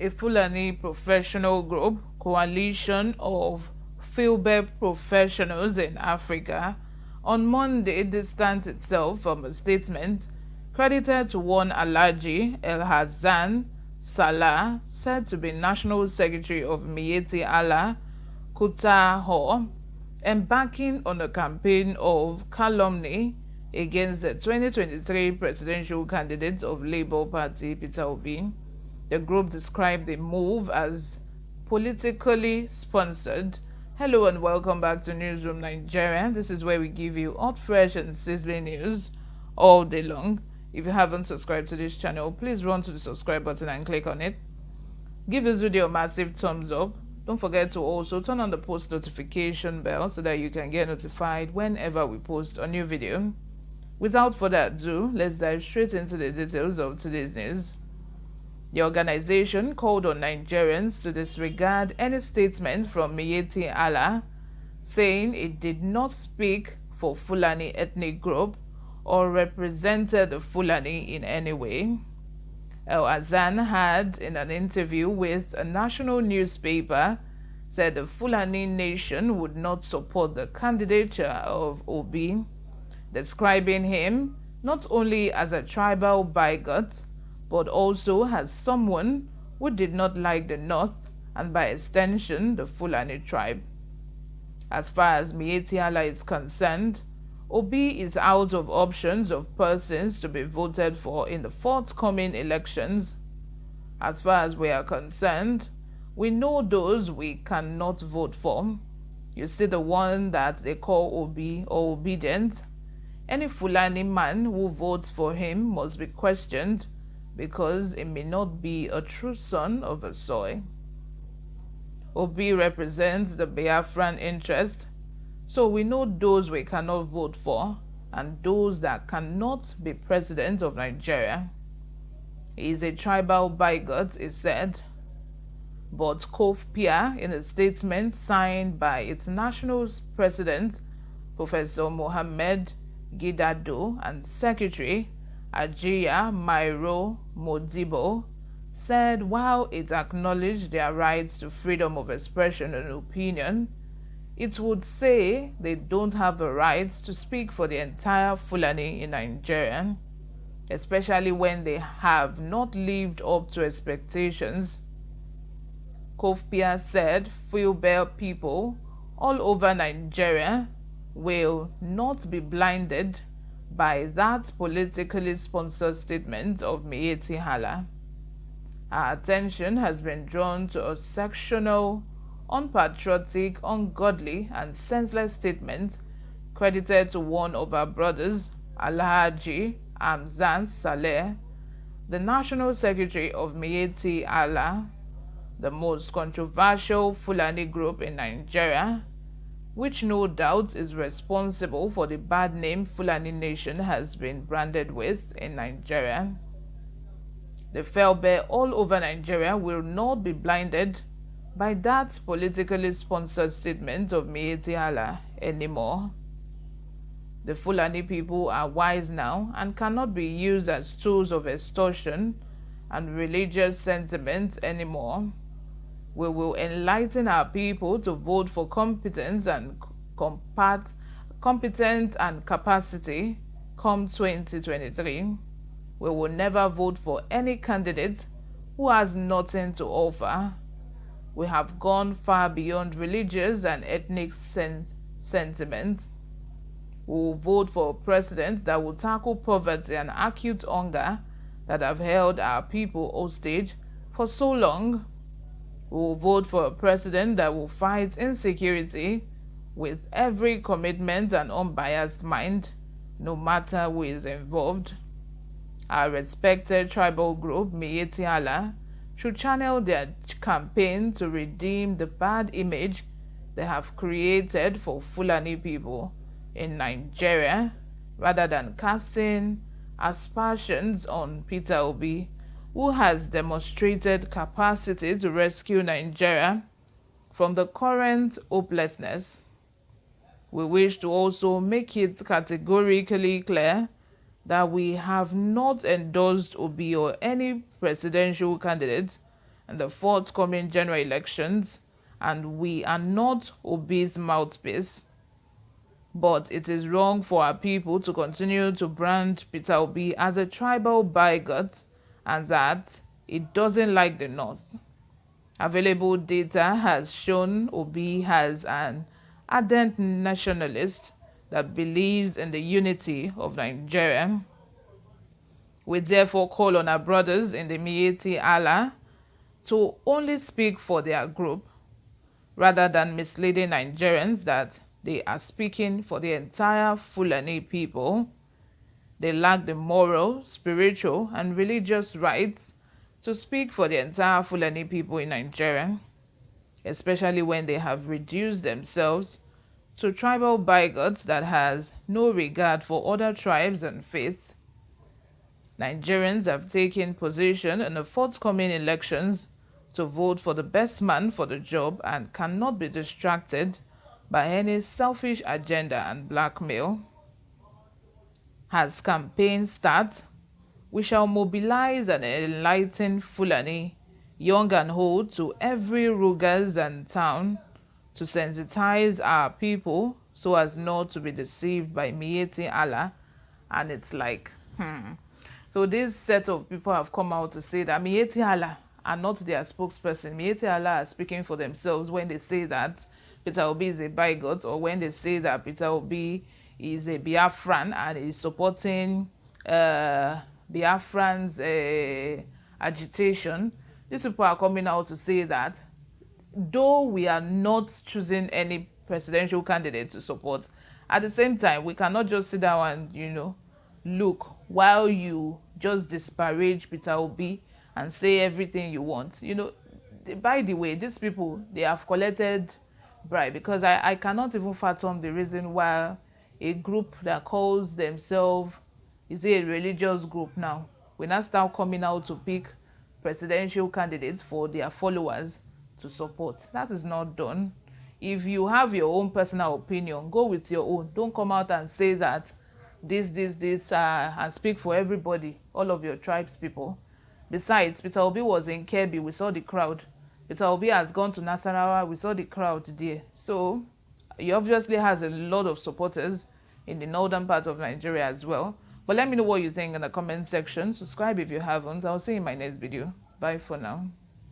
A Fulani professional group, coalition of Fulbe professionals in Africa, on Monday distanced itself from a statement credited to one Alhaji El Hassan Salah, said to be National Secretary of Miyetti Allah Kutaho, embarking on a campaign of calumny against the 2023 presidential candidate of Labour Party, Peter Obi. The group described the move as politically sponsored. Hello and welcome back to Newsroom Nigeria. This is where we give you hot, fresh and sizzling news all day long. If you haven't subscribed to this channel, please run to the subscribe button and click on it. Give this video a massive thumbs up. Don't forget to also turn on the post notification bell so that you can get notified whenever we post a new video. Without further ado, let's dive straight into the details of today's news. The organization called on Nigerians to disregard any statement from Miyetti Allah, saying it did not speak for Fulani ethnic group or represented the Fulani in any way. El Hassan had, in an interview with a national newspaper, said the Fulani nation would not support the candidature of Obi, describing him not only as a tribal bigot, but also as someone who did not like the North and by extension the Fulani tribe. As far as Miyetti Allah is concerned, Obi is out of options of persons to be voted for in the forthcoming elections. As far as we are concerned, we know those we cannot vote for. You see the one that they call Obi or obedient. Any Fulani man who votes for him must be questioned because it may not be a true son of a soil. Obi represents the Biafran interest, so we know those we cannot vote for and those that cannot be president of Nigeria. He is a tribal bigot, it said, but Kofpia, in a statement signed by its national president, Professor Mohammed Gidado, and Secretary Ajiya Mairo Modibo, said while it acknowledged their rights to freedom of expression and opinion, it would say they don't have the right to speak for the entire Fulani in Nigeria, especially when they have not lived up to expectations. Kofpia said Fulbe people all over Nigeria will not be blinded by that politically sponsored statement of Miyetti Allah. Our attention has been drawn to a sectional, unpatriotic, ungodly, and senseless statement credited to one of our brothers, Alhaji Amzan Saleh, the National Secretary of Miyetti Allah, the most controversial Fulani group in Nigeria, which no doubt is responsible for the bad name Fulani Nation has been branded with in Nigeria. The Fulbe all over Nigeria will not be blinded by that politically sponsored statement of Miyetti Allah anymore. The Fulani people are wise now and cannot be used as tools of extortion and religious sentiment anymore. We will enlighten our people to vote for competence and capacity come 2023. We will never vote for any candidate who has nothing to offer. We have gone far beyond religious and ethnic sentiment. We will vote for a president that will tackle poverty and acute hunger that have held our people hostage for so long. We will vote for a president that will fight insecurity with every commitment and unbiased mind, no matter who is involved. Our respected tribal group, Miyetti Allah, should channel their campaign to redeem the bad image they have created for Fulani people in Nigeria, rather than casting aspersions on Peter Obi, who has demonstrated capacity to rescue Nigeria from the current hopelessness. We wish to also make it categorically clear that we have not endorsed Obi or any presidential candidate in the forthcoming general elections, and we are not Obi's mouthpiece. But it is wrong for our people to continue to brand Peter Obi as a tribal bigot and that it doesn't like the North. Available data has shown Obi as an ardent nationalist that believes in the unity of Nigeria. We therefore call on our brothers in the Miyetti Allah to only speak for their group rather than misleading Nigerians that they are speaking for the entire Fulani people. They lack the moral, spiritual, and religious rights to speak for the entire Fulani people in Nigeria, especially when they have reduced themselves to tribal bigots that has no regard for other tribes and faiths. Nigerians have taken position in the forthcoming elections to vote for the best man for the job and cannot be distracted by any selfish agenda and blackmail. As campaign starts, we shall mobilize and enlighten Fulani, young and old, to every rugas and town to sensitize our people so as not to be deceived by Miyetti Allah. And it's like, So this set of people have come out to say that Miyetti Allah are not their spokesperson. Miyetti Allah are speaking for themselves when they say that Peter Obi is a bigot, or when they say that Peter Obi is a Biafran and is supporting Biafran's agitation. These people are coming out to say that though we are not choosing any presidential candidate to support, at the same time, we cannot just sit down and, look while you just disparage Peter Obi and say everything you want. By the way, these people, they have collected bribe, because I cannot even fathom the reason why a group that calls themselves, is it a religious group now, we now start coming out to pick presidential candidates for their followers to support. That is not done. If you have your own personal opinion, go with your own. Don't come out and say that this and speak for everybody, all of your tribes people. Besides, Peter Obi was in Kebbi, we saw the crowd. Peter Obi has gone to Nasarawa, we saw the crowd there. So he obviously has a lot of supporters in the northern part of Nigeria as well. But let me know what you think in the comment section. Subscribe if you haven't. I'll see you in my next video. Bye for now.